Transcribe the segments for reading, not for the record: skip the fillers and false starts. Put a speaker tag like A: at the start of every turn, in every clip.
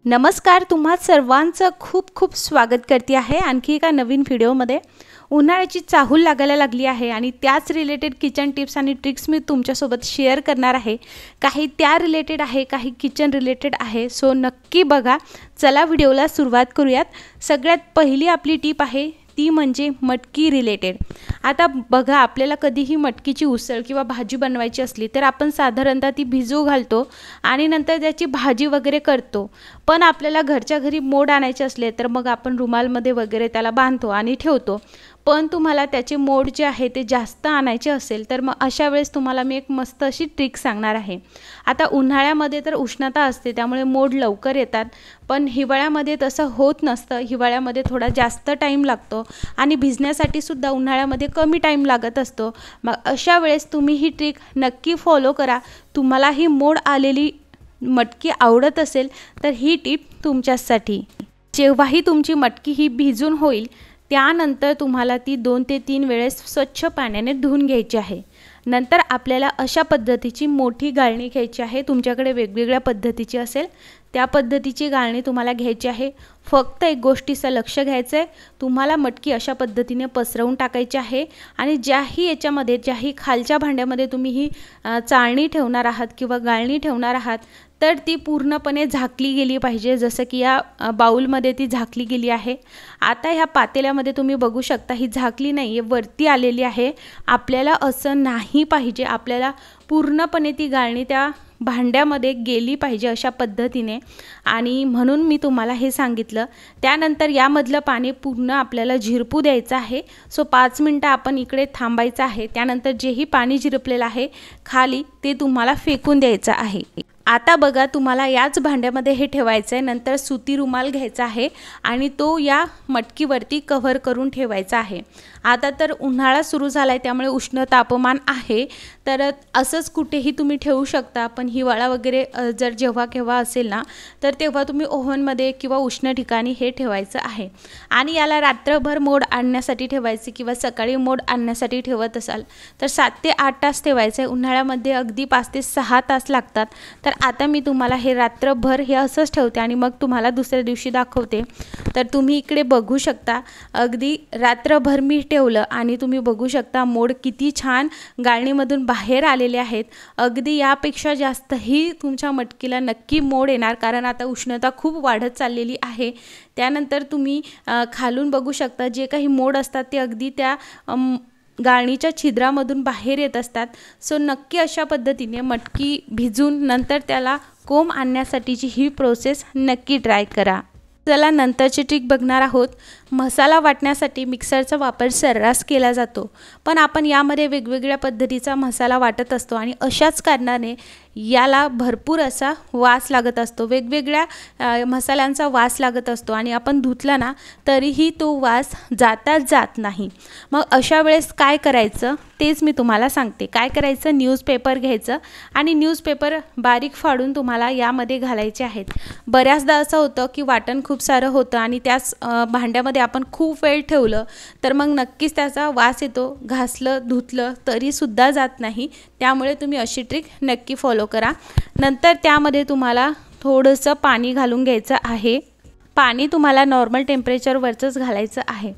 A: नमस्कार, तुम्हा सर्वांचं खूप खूप स्वागत करते आहे आणखी एका नवीन व्हिडिओमध्ये। उन्हाळ्याची चाहूल लागायला लागली आहे आणि त्याच रिलेटेड किचन टिप्स आणि ट्रिक्स मी तुमच्यासोबत शेअर करणार आहे। काही त्या रिलेटेड आहे, काही किचन रिलेटेड आहे, सो नक्की बघा। चला व्हिडिओला सुरुवात करूयात। सगळ्यात पहिली आपली टिप आहे ती म्हणजे मटकी रिलेटेड। आता बघा, आपल्याला कधीही मटकीची उसळ किंवा भाजी बनवायची असली तर आपण साधारणतः ती भिजू घालतो आणि नंतर त्याची भाजी वगैरे करतो। पण आपल्याला घरच्या घरी मोड आणायचे असले तर मग आपण रुमालमध्ये वगैरे त्याला बांधतो आणि ठेवतो। पण तुम्हाला त्याचे मोड जे आहे ते जास्त आणायचे असेल तर मग अशा वेळेस तुम्हाला मी एक मस्त अशी ट्रिक सांगणार आहे। आता उन्हाळ्यामध्ये तर उष्णता असते त्यामुळे मोड लवकर येतात, पण हिवाळ्यामध्ये तसं होत नसतं। हिवाळ्यामध्ये थोडा जास्त टाइम लागतो आणि भिजण्यासाठी सुद्धा उन्हाळ्यामध्ये कमी टाइम लागत असतो। मग अशा वेळेस तुम्ही ही ट्रिक नक्की फॉलो करा। तुम्हाला ही मोड आलेली मटकी आवडत असेल तर ही टिप तुमच्यासाठी। जेव्हाही तुमची मटकी ही भिजून होईल त्यानंतर तुम्हाला ती 2 ते 3 वेळेस स्वच्छ पाण्याने धुवून घ्यायची आहे। नंतर आपल्याला अशा पद्धतीची मोठी गाळणी घ्यायची आहे। तुमच्याकडे वेगवेगळ्या पद्धतीची असेल त्या पद्धतीची गाळणी तुम्हाला घ्यायची आहे। फक्त एक गोष्टीचं लक्ष घ्यायचं आहे, तुम्हाला मटकी अशा पद्धतीने पसरवून टाकायची आहे आणि ज्याही खालच्या भांड्यामध्ये तुम्ही ही चाळणी ठेवणार आहात किंवा गाळणी ठेवणार आहात तर ती पूर्णपणे झाकली गेली पाहिजे, जसं की या बाउलमध्ये ती झाकली गेली आहे। आता ह्या पातेल्यामध्ये तुम्ही बघू शकता ही झाकली नाही आहे, वरती आलेली आहे। आपल्याला असं नाही पाहिजे, आपल्याला पूर्णपणे ती गाळणी त्या भांड्यामध्ये गेली पाहिजे अशा पद्धतीने, आणि म्हणून मी तुम्हाला हे सांगितलं। त्यानंतर यामधलं पाणी पूर्ण आपल्याला झिरपू द्यायचं आहे। सो 5 मिनिटं आपण इकडे थांबायचं आहे। त्यानंतर जेही पाणी झिरपलेलं आहे खाली ते तुम्हाला फेकून द्यायचं आहे। आता बघा, तुम्हाला याच भांड्यामध्ये हे ठेवायचं आहे। नंतर सुती रुमाल घ्यायचा आहे आणि तो या मटकीवरती कव्हर करून ठेवायचा आहे। आता तर उन्हाळा सुरू झाला आहे त्यामुळे उष्ण तापमान आहे, तर असंच कुठेही तुम्ही ठेवू शकता। पण हिवाळा वगैरे जर जेव्हा केव्हा असेल ना तर तेव्हा तुम्ही ओव्हनमध्ये किंवा उष्ण ठिकाणी हे ठेवायचं आहे। आणि याला रात्रभर मोड आणण्यासाठी ठेवायचे किंवा सकाळी मोड आणण्यासाठी ठेवत असाल तर 7 ते 8 तास ठेवायचं आहे। उन्हाळ्यामध्ये अगदी 5 ते 6 तास लागतात। तर आता मी तुम्हाला हे रात्रभर हे असंच ठेवते आणि मग तुम्हाला दुसऱ्या दिवशी दाखवते। तर तुम्ही इकडे बघू शकता, अगदी रात्रभर मी ठेवलं आणि तुम्ही बघू शकता मोड किती छान गाळणीमधून बाहेर आलेले आहेत। अगदी यापेक्षा जास्तही तुमच्या मटकीला नक्की मोड येणार, कारण आता उष्णता खूप वाढत चाललेली आहे। त्यानंतर तुम्ही खालून बघू शकता जे काही मोड असतात ते अगदी त्या गाळणीच्या छिद्रामधून बाहेर येत असतात। सो नक्की अशा पद्धतीने मटकी भिजून नंतर त्याला कोंब आणण्यासाठीची ही प्रोसेस नक्की ट्राय करा। चला नंतरची ट्रिक बघणार आहोत। मसाला वाटण्यासाठी मिक्सरचा वापर सर्रास केला जातो, पण आपण यामध्ये वेगवेगळ्या पद्धतीचा मसाला वाटत असतो आणि अशाच कारणाने याला भरपूर असा वास लागत असतो। वेगवेगळ्या मसाल्यांचा वास लागत असतो आणि आपण धुतला ना तरीही तो वास जात नाही। मग अशा वेळेस काय करायचं तेच मी तुम्हाला सांगते। काय करायचं, न्यूजपेपर घ्यायचं आणि न्यूजपेपर बारीक फाडून तुम्हाला यामध्ये घालायचे आहेत। बऱ्याचदा असं होतं की वाटण खूप सारं होतं आणि त्याच भांड्यामध्ये आपण खूप वेळ ठेवलं तर मग नक्कीच त्याचा वास येतो। घासलं धुतलं तरीसुद्धा जात नाही, त्यामुळे तुम्ही अशी ट्रिक नक्की फॉलो करा। नंतर त्यामध्ये तुम्हाला थोडंसं पाणी घालून घ्यायचं आहे। पाणी तुम्हाला नॉर्मल टेम्परेचरवरचंच घालायचं आहे।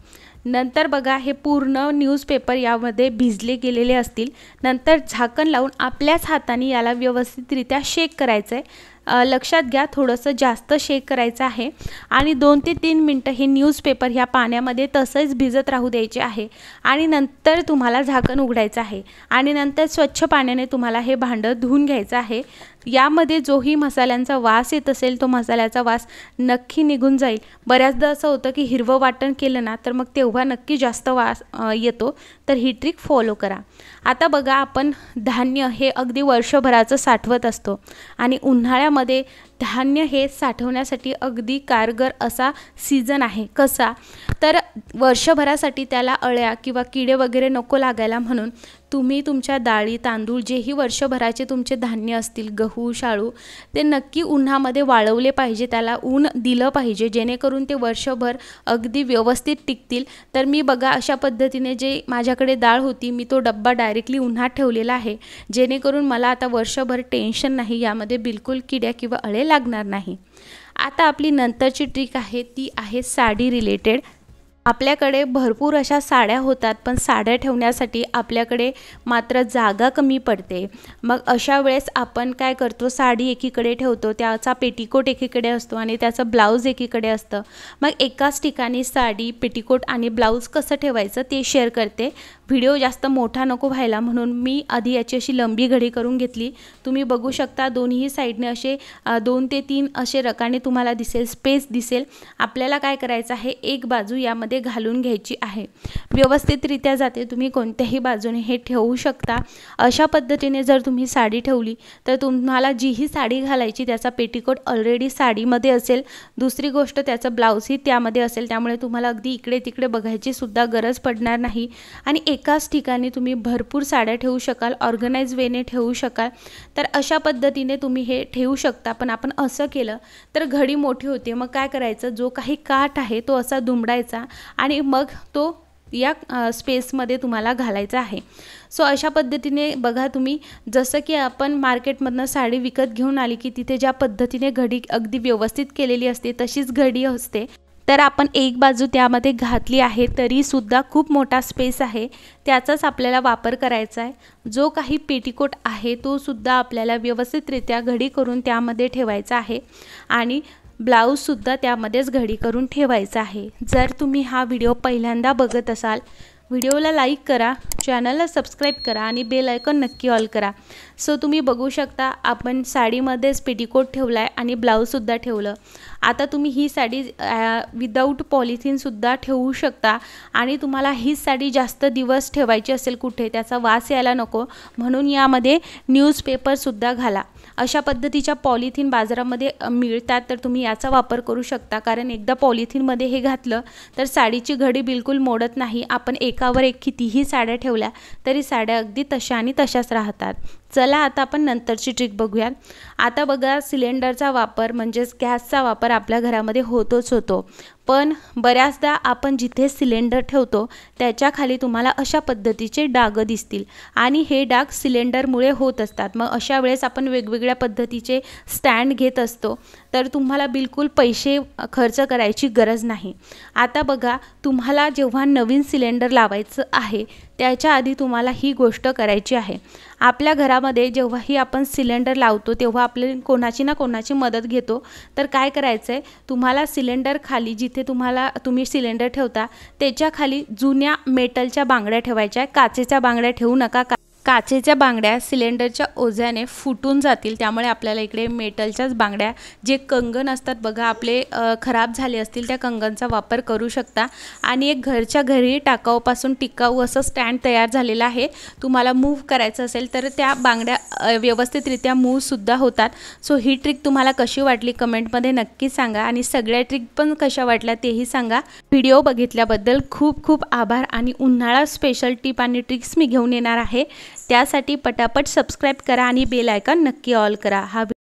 A: नंतर बघा, हे पूर्ण न्यूजपेपर यामध्ये भिजले गेलेले असतील। नंतर झाकण लावून आपल्याच हाताने याला व्यवस्थितरित्या शेक करायचं आहे। लक्षात घ्या, थोडंसं जास्त शेक करायचं आहे आणि 2 ते 3 मिनटं हे न्यूजपेपर ह्या पाण्यामध्ये तसंच भिजत राहू द्यायचे आहे आणि नंतर तुम्हाला झाकण उघडायचं आहे आणि नंतर स्वच्छ पाण्याने तुम्हाला हे भांडं धुवून घ्यायचं आहे। यामध्ये जोही मसाल्यांचा वास येत असेल तो मसाल्याचा वास नक्की निघून जाईल। बऱ्याचदा असं होतं की हिरवं वाटण केलं ना तर मग तेव्हा नक्की जास्त वास येतो, तर ही ट्रिक फॉलो करा। आता बघा, आपण धान्य हे अगदी वर्षभराचं साठवत असतो आणि उन्हाळ्यामध्ये धान्य हे साठवण्यासाठी अगदी कारगर असा सीझन आहे। कसा तर वर्षभरासाठी त्याला अळ्या किंवा किडे वगैरे नको लागायला म्हणून तुम्ही तुमच्या डाळी तांदूळ जेही वर्षभराचे तुमचे धान्य असतील, गहू शाळू, ते नक्की उन्हामध्ये वाळवले पाहिजे। त्याला ऊन दिलं पाहिजे जेणेकरून ते वर्षभर अगदी व्यवस्थित टिकतील। तर मी बघा अशा पद्धतीने जे माझ्याकडे डाळ होती मी तो डब्बा डायरेक्टली उन्हात ठेवलेला आहे, जेणेकरून मला आता वर्षभर टेन्शन नाही, यामध्ये बिलकुल किड्या किंवा अळे लागणार नाही। आता आपली नंतरची ट्रिक आहे ती आहे साडी रिलेटेड। आपल्याकडे भरपूर अशा साड्या होतात, पण साड्या ठेवण्यासाठी आपल्याकडे मात्र जागा कमी पडते। मग अशा वेळेस आपण काय करतो, साडी एकीकडे ठेवतो, त्याचा पेटीकोट एकीकडे असतो आणि त्याचं ब्लाऊज एकीकडे असतं। मग एकाच ठिकाणी साडी, पेटीकोट आणि ब्लाऊज कसं ठेवायचं ते शेअर करते। व्हिडिओ जास्त मोठा नको व्हायला म्हणून मी आधी याची अशी लंबी घडी करून घेतली। तुम्ही बघू शकता दोन्ही साईडने असे 2 ते 3 असे रकाने तुम्हाला दिसेल, स्पेस दिसेल। आपल्याला काय करायचं आहे, एक बाजू यामध्ये घालून घ्यायची आहे, व्यवस्थितरित्या जाते। तुम्ही कोणत्याही बाजूने हे ठेवू शकता। अशा पद्धतीने जर तुम्ही साडी ठेवली तर तुम्हाला जी ही साडी घालायची त्याचा पेटीकोट ऑलरेडी साडीमध्ये असेल, दुसरी गोष्ट त्याचं ब्लाऊजही त्यामध्ये असेल, त्यामुळे तुम्हाला अगदी इकडे तिकडे बघायची सुद्धा गरज पडणार नाही आणि एकाच ठिकाणी तुम्ही भरपूर साड्या ठेवू शकाल, ऑर्गनाइज वेने ठेवू शकाल। तर अशा पद्धतीने तुम्ही हे ठेवू शकता। पण आपण असं केलं तर घडी मोठी होते। मग काय करायचं, जो काही काठ आहे तो असा दुमडायचा आणि मग तो या स्पेसमध्ये तुम्हाला घालायचा आहे। सो अशा पद्धतीने बघा तुम्ही, जसं की आपण मार्केटमधनं साडी विकत घेऊन आली की तिथे ज्या पद्धतीने घडी अगदी व्यवस्थित केलेली असते तशीच घडी असते। तर आपण एक बाजू त्यामध्ये घातली आहे तरी सुद्धा खूप मोठा स्पेस आहे, त्याचाच आपल्याला वापर करायचा आहे। जो काही पेटीकोट आहे तो सुद्धा आपल्याला व्यवस्थितरित्या घडी करून त्यामध्ये ठेवायचा आहे आणि ब्लाऊजसुद्धा त्यामध्येच घडी करून ठेवायचा आहे। जर तुम्ही हा व्हिडिओ पहिल्यांदा बघत असाल, व्हिडिओला लाईक करा, चॅनलला सबस्क्राईब करा आणि बेल आयकॉन नक्की ऑल करा। सो तुम्ही बघू शकता आपण साडीमध्येच पेटीकोट ठेवला आहे आणि ब्लाऊजसुद्धा ठेवलं। आता तुम्ही ही साडी विदाऊट पॉलिथिनसुद्धा ठेवू शकता आणि तुम्हाला ही साडी जास्त दिवस ठेवायची असेल कुठे, त्याचा वास यायला नको म्हणून यामध्ये न्यूजपेपरसुद्धा घाला। अशा पद्धतीच्या पॉलिथिन बाजारामध्ये मिळतात, तर तुम्ही याचा वापर करू शकता। कारण एकदा पॉलिथिनमध्ये हे घातलं तर साडीची घडी बिलकुल मोडत नाही। आपण एकावर एक कितीही साड्या ठेवल्या तरी साड्या अगदी तशा आणि तशाच राहतात। चला आता आपण नंतरची ट्रिक बघूयात। आता बघा, सिलेंडरचा वापर म्हणजेच गॅसचा वापर आपल्या घरामध्ये होतोच होतो, पण बऱ्याचदा आपण जिथे सिलेंडर ठेवतो त्याच्या खाली तुम्हाला अशा पद्धतीचे डाग दिसतील आणि हे डाग सिलेंडरमुळे होत असतात। मग अशा वेळेस आपण वेगवेगळ्या पद्धतीचे स्टँड घेत असतो, तर तुम्हाला बिलकुल पैसे खर्च करायची गरज नाही। आता बघा, तुम्हाला जेव्हा नवीन सिलेंडर लावायचं आहे त्याच्या आधी तुम्हाला ही गोष्ट करायची आहे। आपल्या घरामध्ये जेव्हाही आपण सिलेंडर लावतो तेव्हा आपले कोणाची ना कोणाची मदत घेतो। तर काय करायचं आहे, तुम्हाला सिलेंडर खाली जिथे तुम्ही सिलेंडर ठेवता त्याच्या खाली जुन्या मेटलच्या बांगड्या ठेवायच्या, काचेच्या बांगड्या ठेवू नका। काचेच्या बांगड्या सिलेंडरच्या ओझ्याने फुटून जातील, त्यामुळे आपल्याला इकडे मेटलच्याच बांगड्या, जे कंगन असतात बघा आपले खराब झाले असतील त्या कंगनचा वापर करू शकता। आणि एक घरच्या घरी टाकाऊपासून टिकाऊ असं स्टँड तयार झालेलं आहे, तुम्हाला मूव्ह करायचं असेल तर त्या बांगड्या व्यवस्थितरित्या मूव्हसुद्धा होतात। सो ही ट्रिक तुम्हाला कशी वाटली कमेंटमध्ये नक्की सांगा आणि सगळ्या ट्रिक पण कशा वाटल्या तेही सांगा। व्हिडिओ बघितल्याबद्दल खूप खूप आभार आणि उन्हाळा स्पेशल टिप आणि ट्रिक्स मी घेऊन येणार आहे, त्यासाठी पटापट सबस्क्राईब करा आणि बेल आयकॉन नक्की ऑल करा।